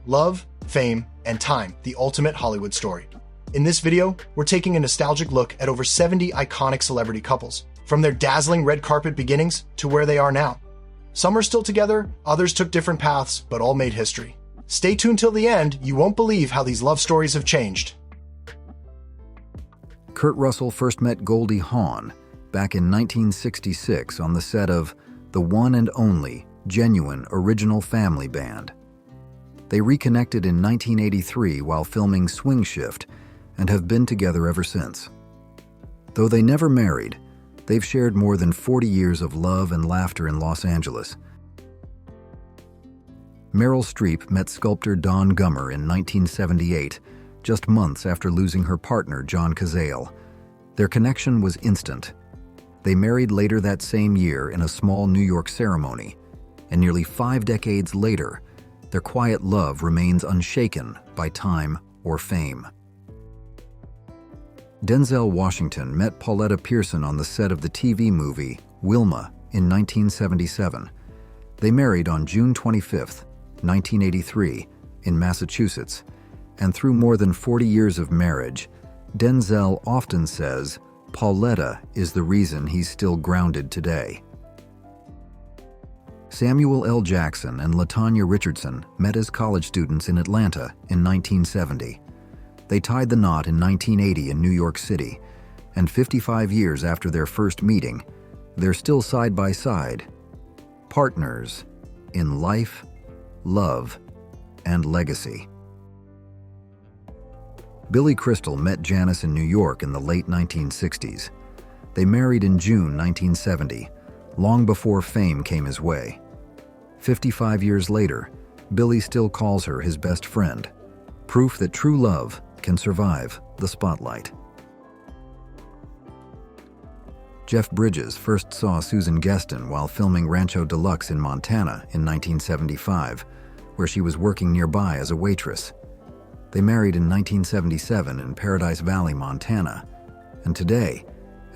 love, fame, and time, the ultimate Hollywood story. In this video, we're taking a nostalgic look at over 70 iconic celebrity couples, from their dazzling red carpet beginnings to where they are now. Some are still together, others took different paths, but all made history. Stay tuned till the end, you won't believe how these love stories have changed. Kurt Russell first met Goldie Hawn back in 1966 on the set of the one and only genuine original Family Band. They reconnected in 1983 while filming Swing Shift and have been together ever since. Though they never married, they've shared more than 40 years of love and laughter in Los Angeles. Meryl Streep met sculptor Don Gummer in 1978, just months after losing her partner, John Cazale. Their connection was instant. They married later that same year in a small New York ceremony, and nearly 5 decades later, their quiet love remains unshaken by time or fame. Denzel Washington met Pauletta Pearson on the set of the TV movie Wilma in 1977. They married on June 25, 1983, in Massachusetts, and through more than 40 years of marriage, Denzel often says Pauletta is the reason he's still grounded today. Samuel L. Jackson and LaTanya Richardson met as college students in Atlanta in 1970. They tied the knot in 1980 in New York City, and 55 years after their first meeting, they're still side by side, partners in life, love, and legacy. Billy Crystal met Janice in New York in the late 1960s. They married in June 1970, long before fame came his way. 55 years later, Billy still calls her his best friend, proof that true love can survive the spotlight. Jeff Bridges first saw Susan Geston while filming Rancho Deluxe in Montana in 1975, where she was working nearby as a waitress. They married in 1977 in Paradise Valley, Montana, and today,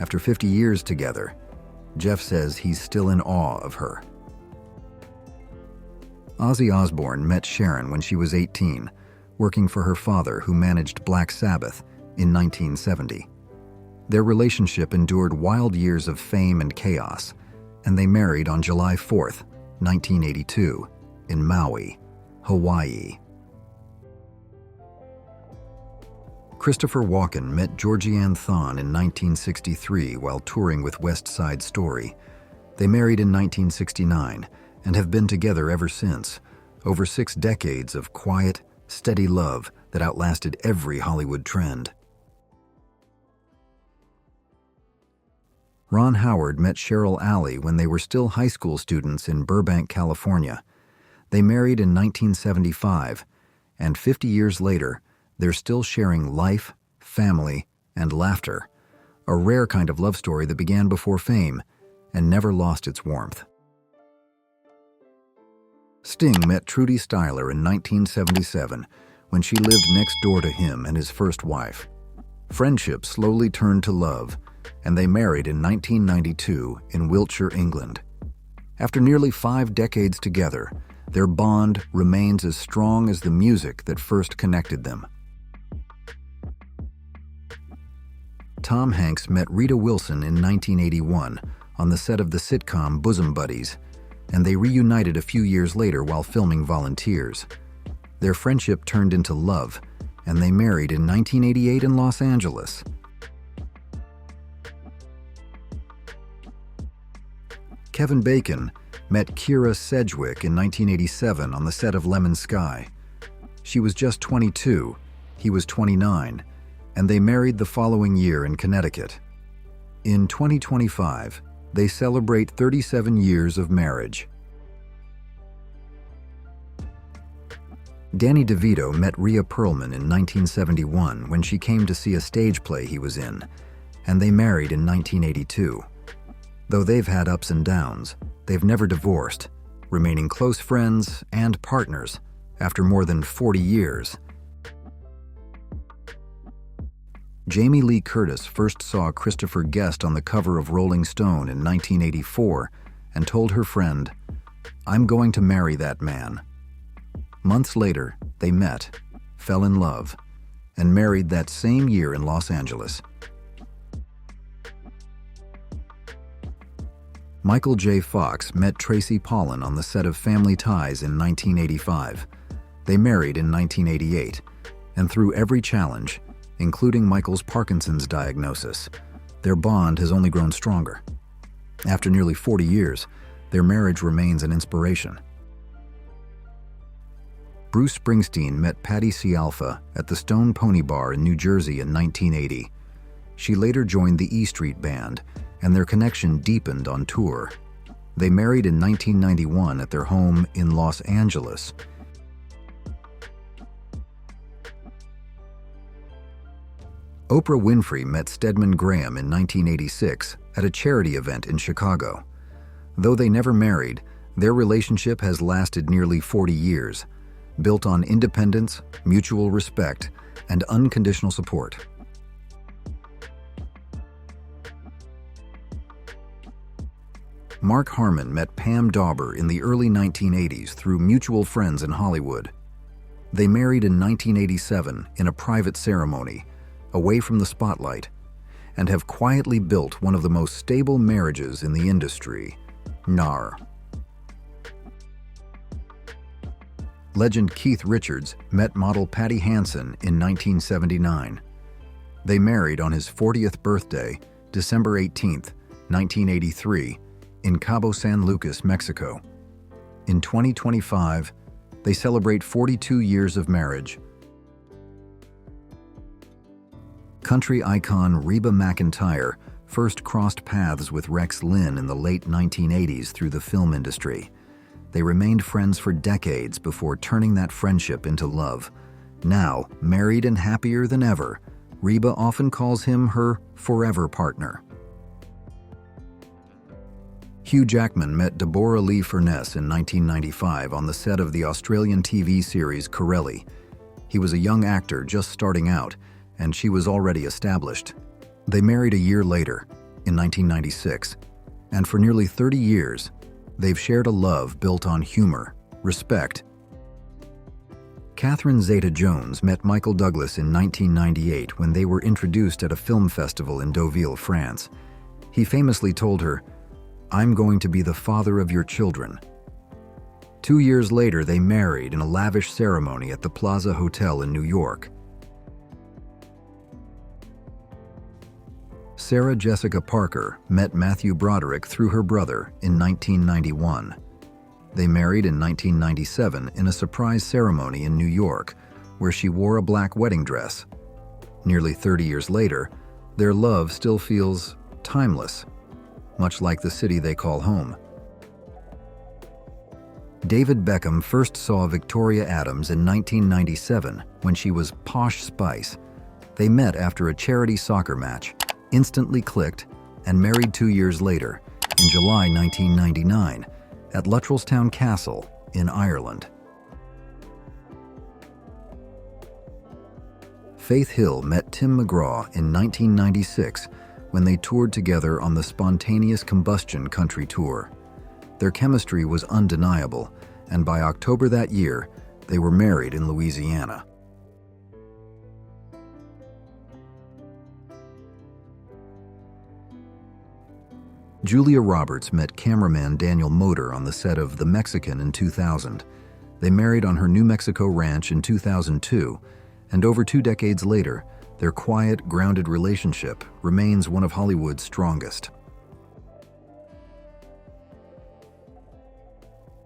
after 50 years together, Jeff says he's still in awe of her. Ozzy Osbourne met Sharon when she was 18, working for her father who managed Black Sabbath in 1970. Their relationship endured wild years of fame and chaos, and they married on July 4, 1982, in Maui, Hawaii. Christopher Walken met Georgianne Thawn in 1963 while touring with West Side Story. They married in 1969 and have been together ever since, over 6 decades of quiet, steady love that outlasted every Hollywood trend. Ron Howard met Cheryl Alley when they were still high school students in Burbank, California. They married in 1975, and 50 years later, they're still sharing life, family, and laughter, a rare kind of love story that began before fame and never lost its warmth. Sting met Trudy Styler in 1977 when she lived next door to him and his first wife. Friendship slowly turned to love, and they married in 1992 in Wiltshire, England. After nearly 5 decades together, their bond remains as strong as the music that first connected them. Tom Hanks met Rita Wilson in 1981 on the set of the sitcom Bosom Buddies, and they reunited a few years later while filming Volunteers. Their friendship turned into love, and they married in 1988 in Los Angeles. Kevin Bacon met Kira Sedgwick in 1987 on the set of Lemon Sky. She was just 22, he was 29, and they married the following year in Connecticut. In 2025, they celebrate 37 years of marriage. Danny DeVito met Rhea Perlman in 1971 when she came to see a stage play he was in, and they married in 1982. Though they've had ups and downs, they've never divorced, remaining close friends and partners after more than 40 years. Jamie Lee Curtis first saw Christopher Guest on the cover of Rolling Stone in 1984 and told her friend, "I'm going to marry that man." Months later, They met, fell in love, and married that same year in Los Angeles. Michael J. Fox met Tracy Pollan on the set of Family Ties in 1985. They married in 1988, and through every challenge, including Michael's Parkinson's diagnosis, their bond has only grown stronger. After nearly 40 years, their marriage remains an inspiration. Bruce Springsteen met Patti Scialfa at the Stone Pony Bar in New Jersey in 1980. She later joined the E Street Band, and their connection deepened on tour. They married in 1991 at their home in Los Angeles. Oprah Winfrey met Stedman Graham in 1986 at a charity event in Chicago. Though they never married, their relationship has lasted nearly 40 years, built on independence, mutual respect, and unconditional support. Mark Harmon met Pam Dauber in the early 1980s through mutual friends in Hollywood. They married in 1987 in a private ceremony, away from the spotlight, and have quietly built one of the most stable marriages in the industry. NAR. Legend Keith Richards met model Patty Hansen in 1979. They married on his 40th birthday, December 18, 1983, in Cabo San Lucas, Mexico. In 2025, they celebrate 42 years of marriage. Country icon Reba McEntire first crossed paths with Rex Linn in the late 1980s through the film industry. They remained friends for decades before turning that friendship into love. Now, married and happier than ever, Reba often calls him her forever partner. Hugh Jackman met Deborah Lee Furness in 1995 on the set of the Australian TV series Corelli. He was a young actor just starting out, and she was already established. They married a year later, in 1996, and for nearly 30 years, they've shared a love built on humor, respect. Catherine Zeta-Jones met Michael Douglas in 1998 when they were introduced at a film festival in Deauville, France. He famously told her, "I'm going to be the father of your children." 2 years later, they married in a lavish ceremony at the Plaza Hotel in New York. Sarah Jessica Parker met Matthew Broderick through her brother in 1991. They married in 1997 in a surprise ceremony in New York, where she wore a black wedding dress. Nearly 30 years later, their love still feels timeless, much like the city they call home. David Beckham first saw Victoria Adams in 1997 when she was Posh Spice. They met after a charity soccer match, instantly clicked, and married 2 years later, in July 1999, at Luttrellstown Castle in Ireland. Faith Hill met Tim McGraw in 1996 when they toured together on the Spontaneous Combustion Country Tour. Their chemistry was undeniable, and by October that year, they were married in Louisiana. Julia Roberts met cameraman Daniel Moder on the set of The Mexican in 2000. They married on her New Mexico ranch in 2002, and over 2 decades later, their quiet, grounded relationship remains one of Hollywood's strongest.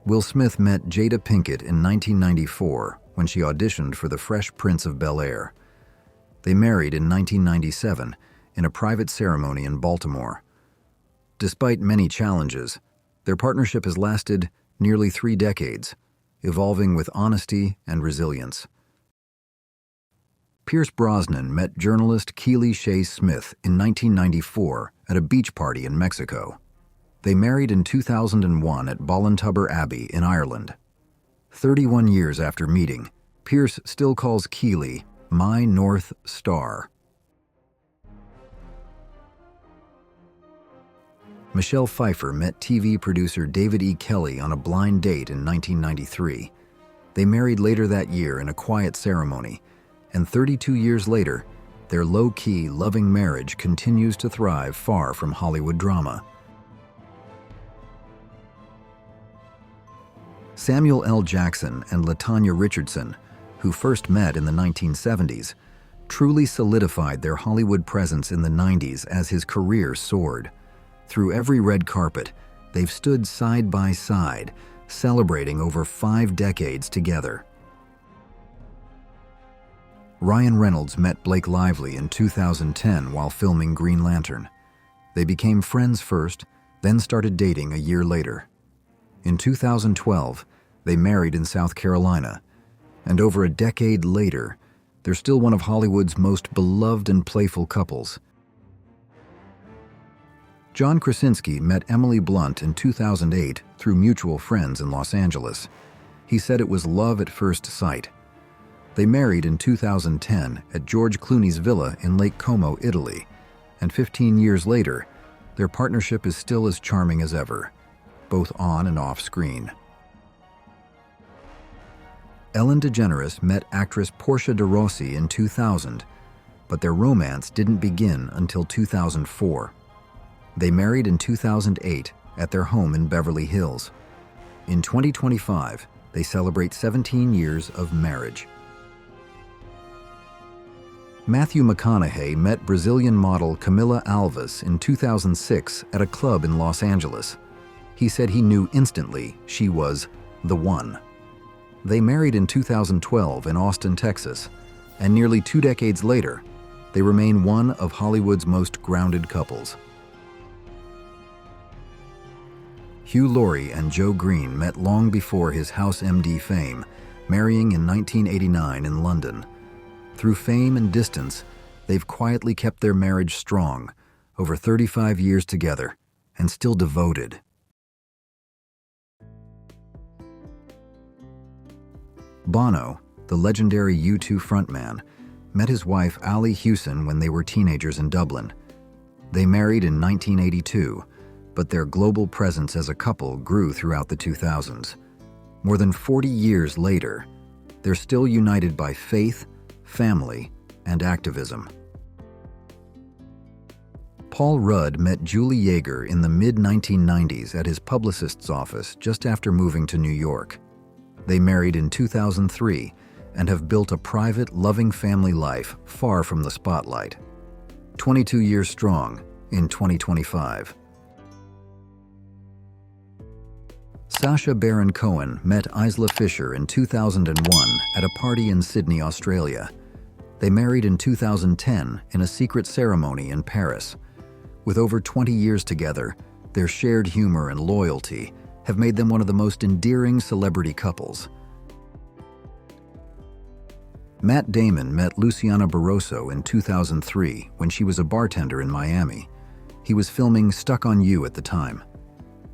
Will Smith met Jada Pinkett in 1994 when she auditioned for The Fresh Prince of Bel-Air. They married in 1997 in a private ceremony in Baltimore. Despite many challenges, their partnership has lasted nearly 3 decades, evolving with honesty and resilience. Pierce Brosnan met journalist Keely Shea Smith in 1994 at a beach party in Mexico. They married in 2001 at Ballintubber Abbey in Ireland. 31 years after meeting, Pierce still calls Keely "my North Star." Michelle Pfeiffer met TV producer David E. Kelley on a blind date in 1993. They married later that year in a quiet ceremony, and 32 years later, their low-key, loving marriage continues to thrive far from Hollywood drama. Samuel L. Jackson and LaTanya Richardson, who first met in the 1970s, truly solidified their Hollywood presence in the 90s as his career soared. Through every red carpet, they've stood side by side, celebrating over 5 decades together. Ryan Reynolds met Blake Lively in 2010 while filming Green Lantern. They became friends first, then started dating a year later. In 2012, they married in South Carolina, and over a decade later, they're still one of Hollywood's most beloved and playful couples. John Krasinski met Emily Blunt in 2008 through mutual friends in Los Angeles. He said it was love at first sight. They married in 2010 at George Clooney's villa in Lake Como, Italy, and 15 years later, their partnership is still as charming as ever, both on and off screen. Ellen DeGeneres met actress Portia de Rossi in 2000, but their romance didn't begin until 2004. They married in 2008 at their home in Beverly Hills. In 2025, they celebrate 17 years of marriage. Matthew McConaughey met Brazilian model Camila Alves in 2006 at a club in Los Angeles. He said he knew instantly she was the one. They married in 2012 in Austin, Texas, and nearly 2 decades later, they remain one of Hollywood's most grounded couples. Hugh Laurie and Joe Green met long before his House MD fame, marrying in 1989 in London. Through fame and distance, they've quietly kept their marriage strong, over 35 years together, and still devoted. Bono, the legendary U2 frontman, met his wife Ali Hewson when they were teenagers in Dublin. They married in 1982, but their global presence as a couple grew throughout the 2000s. More than 40 years later, they're still united by faith, family, and activism. Paul Rudd met Julie Yeager in the mid-1990s at his publicist's office just after moving to New York. They married in 2003 and have built a private, loving family life far from the spotlight. 22 years strong in 2025. Sacha Baron Cohen met Isla Fisher in 2001 at a party in Sydney, Australia. They married in 2010 in a secret ceremony in Paris. With over 20 years together, their shared humor and loyalty have made them one of the most endearing celebrity couples. Matt Damon met Luciana Barroso in 2003 when she was a bartender in Miami. He was filming Stuck on You at the time.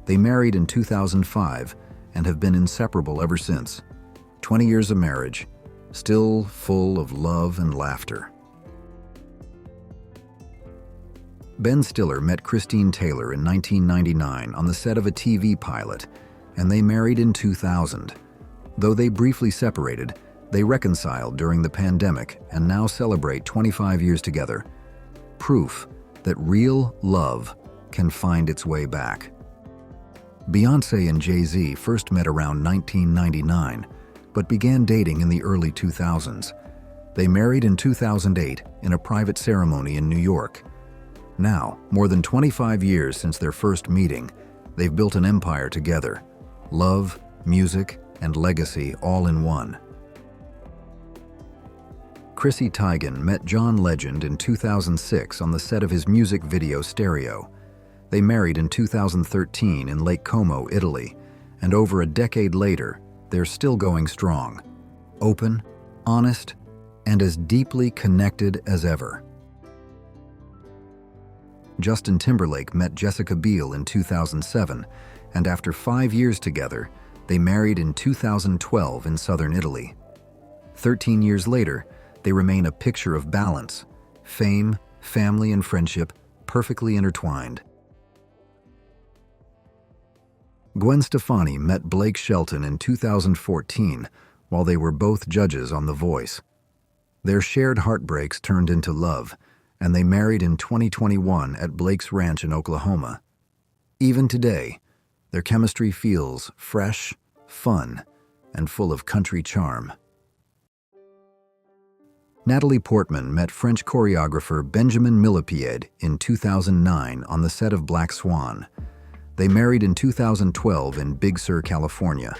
They married in 2005 and have been inseparable ever since. 20 years of marriage, still full of love and laughter. Ben Stiller met Christine Taylor in 1999 on the set of a TV pilot, and they married in 2000. Though they briefly separated, they reconciled during the pandemic and now celebrate 25 years together. Proof that real love can find its way back. Beyoncé and Jay-Z first met around 1999, but began dating in the early 2000s. They married in 2008 in a private ceremony in New York. Now, more than 25 years since their first meeting, they've built an empire together. Love, music, and legacy all in one. Chrissy Teigen met John Legend in 2006 on the set of his music video Stereo. They married in 2013 in Lake Como, Italy, and over a decade later, they're still going strong, open, honest, and as deeply connected as ever. Justin Timberlake met Jessica Biel in 2007, and after 5 years together, they married in 2012 in southern Italy. 13 years later, they remain a picture of balance, fame, family, and friendship perfectly intertwined. Gwen Stefani met Blake Shelton in 2014 while they were both judges on The Voice. Their shared heartbreaks turned into love, and they married in 2021 at Blake's Ranch in Oklahoma. Even today, their chemistry feels fresh, fun, and full of country charm. Natalie Portman met French choreographer Benjamin Millepied in 2009 on the set of Black Swan. They married in 2012 in Big Sur, California.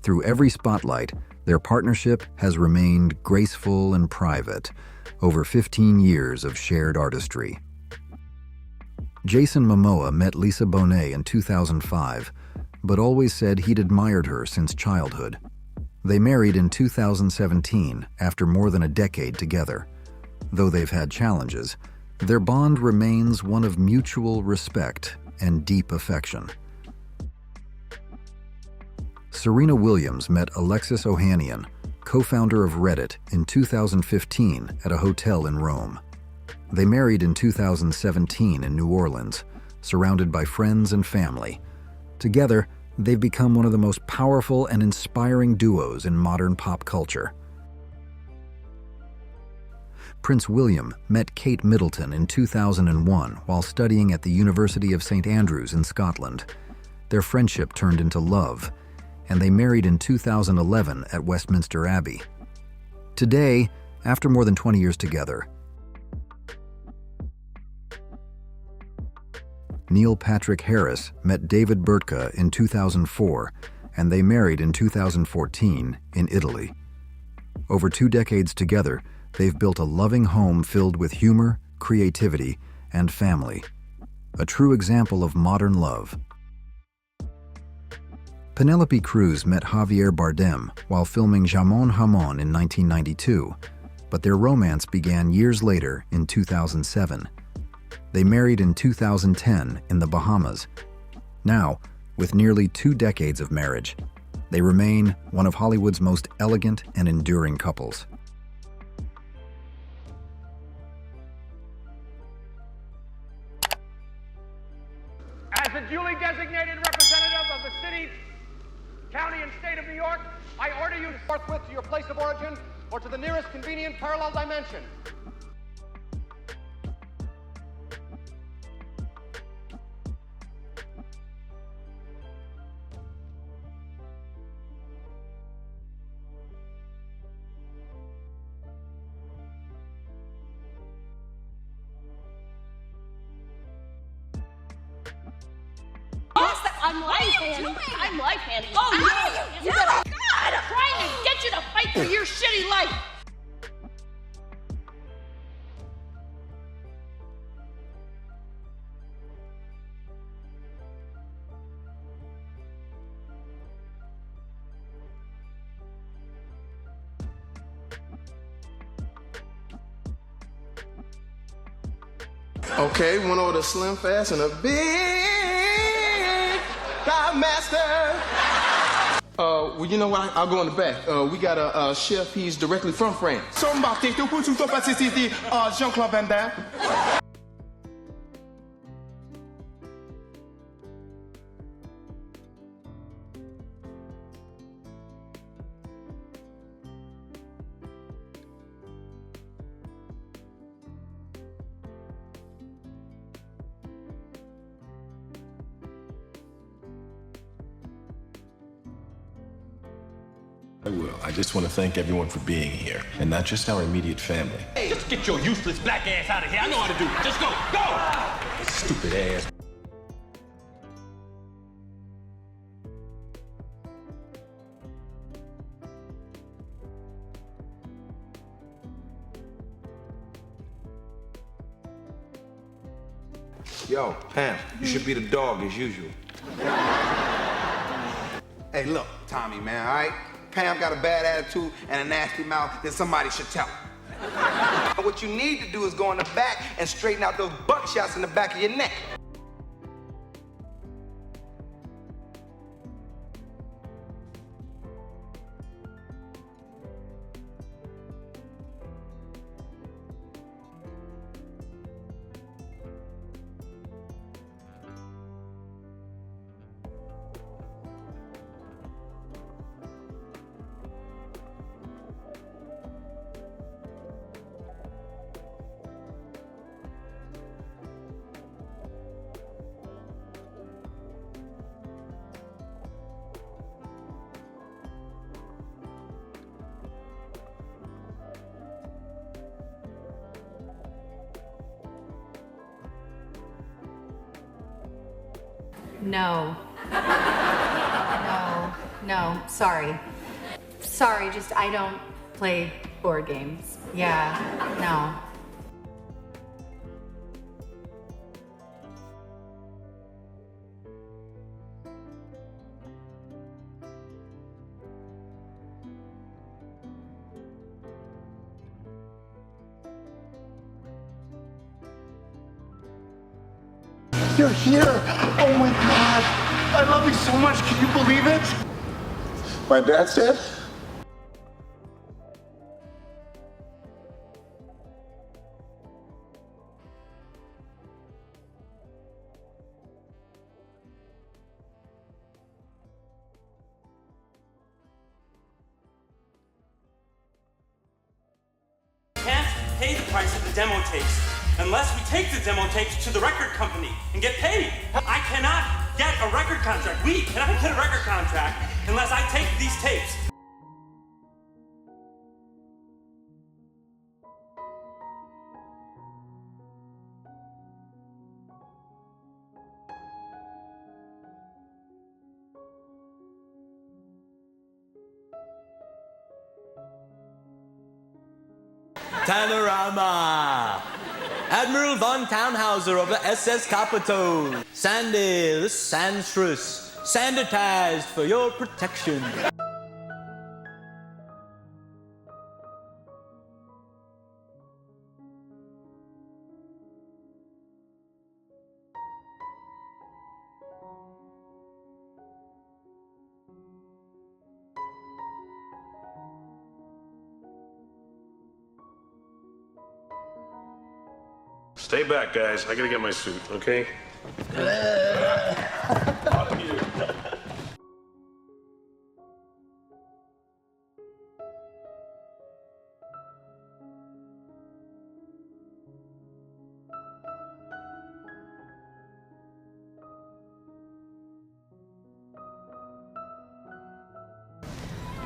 Through every spotlight, their partnership has remained graceful and private, over 15 years of shared artistry. Jason Momoa met Lisa Bonet in 2005, but always said he'd admired her since childhood. They married in 2017 after more than a decade together. Though they've had challenges, their bond remains one of mutual respect and deep affection. Serena Williams met Alexis Ohanian, co-founder of Reddit, in 2015 at a hotel in Rome. They married in 2017 in New Orleans, surrounded by friends and family. Together, they've become one of the most powerful and inspiring duos in modern pop culture. Prince William met Kate Middleton in 2001 while studying at the University of St. Andrews in Scotland. Their friendship turned into love, and they married in 2011 at Westminster Abbey. Today, after more than 20 years together, Neil Patrick Harris met David Burtka in 2004, and they married in 2014 in Italy. Over 2 decades together, they've built a loving home filled with humor, creativity, and family. A true example of modern love. Penelope Cruz met Javier Bardem while filming Jamon Jamon in 1992, but their romance began years later in 2007. They married in 2010 in the Bahamas. Now, with nearly 2 decades of marriage, they remain one of Hollywood's most elegant and enduring couples. As a duly designated representative of the city, county, and state of New York, I order you to forthwith to your place of origin or to the nearest convenient parallel dimension. I'm life-handing. I'm life-handing. Oh, you God! I'm trying to get you to fight for your shitty life. Okay, one order slim fast and a big dive master. Well, you know what? I'll go in the back. We got a chef. He's directly from France. Jean-Claude Van Damme. I will. I just want to thank everyone for being here, and not just our immediate family. Hey, just get your useless black ass out of here. I know how to do it. Just go. Go! Stupid ass. Yo, Pam, you should be the dog as usual. Hey, look, Tommy, man, all right? Pam got a bad attitude and a nasty mouth, then somebody should tell her. What you need to do is go in the back and straighten out those buckshots in the back of your neck. No. No, sorry. Sorry, just I don't play board games. Yeah, no. You're here! Oh my God! I love you so much, can you believe it? My dad said? Can't pay the price of the demo tapes unless we take the demo tapes to the record company and get paid. I cannot get a record contract. We cannot get a record contract unless I take these tapes. Panorama! Admiral von Tannhauser of the SS Capitol. Sandy, Sandstress, sanitized for your protection. Stay back, guys. I gotta get my suit, okay?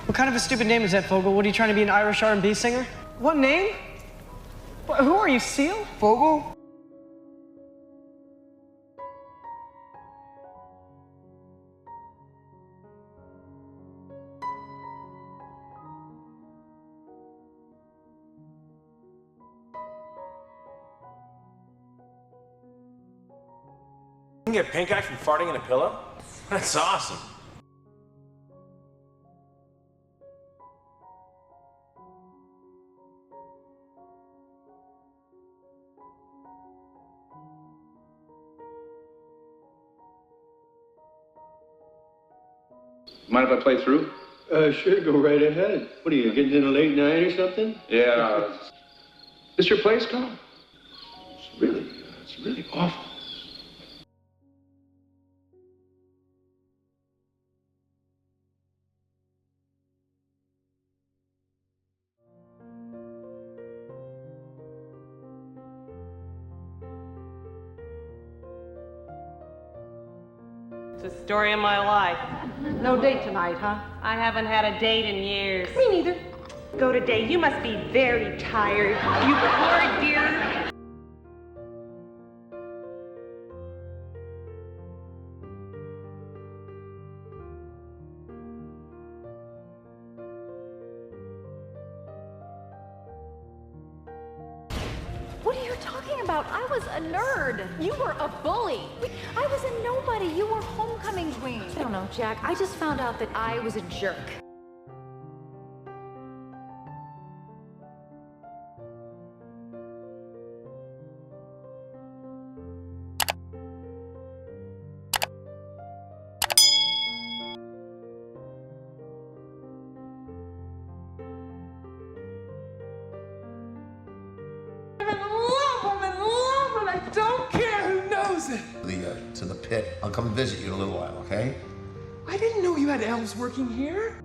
What kind of a stupid name is that, Fogel? What, are you trying to be an Irish R&B singer? What name? Who are you, Seal? Fogel? You can get pink eye from farting in a pillow? That's awesome. Mind if I play through? Sure, go right ahead. What are you, getting in a late night or something? Yeah. This your place, Carl? It's really awful. It's the story of my life. No date tonight, huh? I haven't had a date in years. Me neither. Go to date. You must be very tired. You poor dear. What are you talking about? I was a nerd. You were a bully. I was a nobody. You were homecoming queen. I don't know, Jack. I just found out that I was a jerk. I don't care who knows it. To the pit. I'll come visit you in a little while, okay? I didn't know you had elves working here.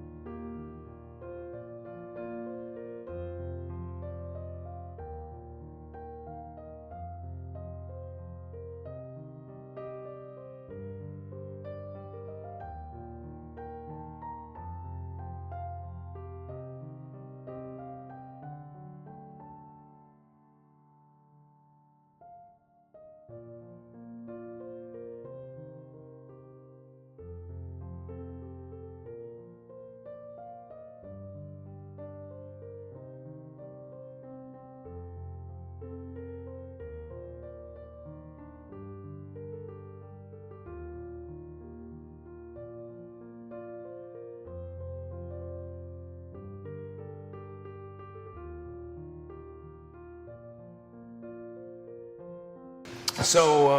So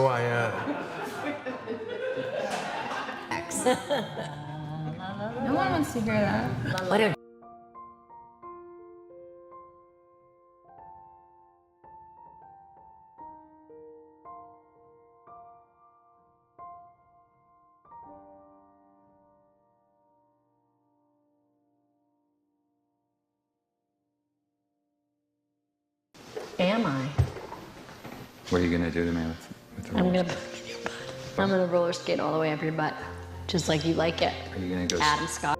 I, No one wants to hear that. What a Am I? What are you gonna do to me with the I'm roller gonna roller skate all the way up your butt, just like you like it. Are you gonna go? Adam Scott.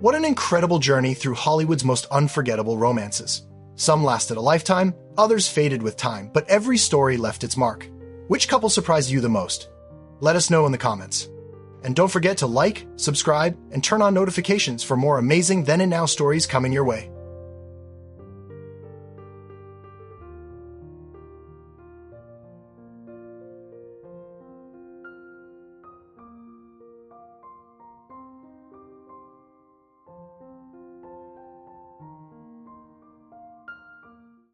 What an incredible journey through Hollywood's most unforgettable romances. Some lasted a lifetime, others faded with time, but every story left its mark. Which couple surprised you the most? Let us know in the comments. And don't forget to like, subscribe, and turn on notifications for more amazing then and now stories coming your way.